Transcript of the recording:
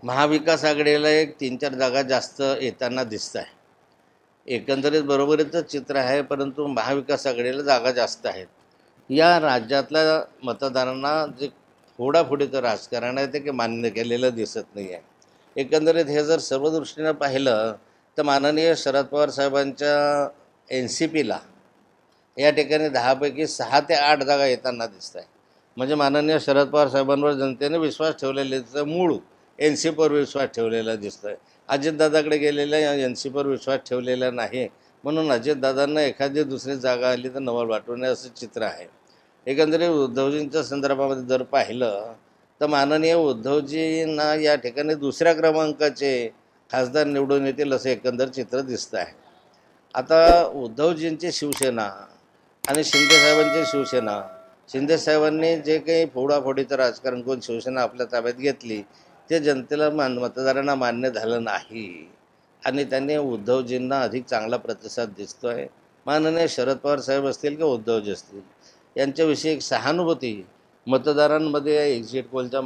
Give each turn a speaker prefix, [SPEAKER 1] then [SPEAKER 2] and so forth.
[SPEAKER 1] महाविकास आघाडीला एक 3-4 जागा जास्त येताना दिसत आहे. एकंदरीत बरोबरीचंच चित्र आहे, परंतु महाविकास आघाडीला जागा जास्त आहेत. या राज्यातल्या मतदारांना जे फोडाफोडीचं राजकारण आहे ते काही मान्य केलेलं दिसत नाही आहे. एकंदरीत हे जर सर्व दृष्टीनं पाहिलं तर माननीय शरद पवार साहेबांच्या NCPला या ठिकाणी 10 पैकी 6 ते 8 जागा येताना दिसत आहे. म्हणजे माननीय शरद पवार साहेबांवर जनतेने विश्वास ठेवलेल्याचं मूळ NCPवर विश्वास ठेवलेला दिसतो आहे. अजितदादाकडे गेलेल्या NCPवर विश्वास ठेवलेला नाही, म्हणून अजितदादांना एखादी दुसरी जागा आली तर नवल वाटू नये असं चित्र आहे. एकंदरीत उद्धवजींच्या संदर्भामध्ये जर पाहिलं तर माननीय उद्धवजींना या ठिकाणी दुसऱ्या क्रमांकाचे खासदार निवडून येतील असं एकंदर चित्र दिसतं आहे. आता उद्धवजींची शिवसेना आणि शिंदेसाहेबांची शिवसेना, शिंदेसाहेबांनी जे काही फोडाफोडीचं राजकारण करून शिवसेना आपल्या ताब्यात घेतली ते जनतेला मतदारांना मान्य झालं नाही आणि त्यांनी उद्धवजींना अधिक चांगला प्रतिसाद दिसतो आहे. माननीय शरद पवार साहेब असतील किंवा उद्धवजी असतील यांच्याविषयी एक सहानुभूती मतदारांमध्ये एक्झिट पोलच्या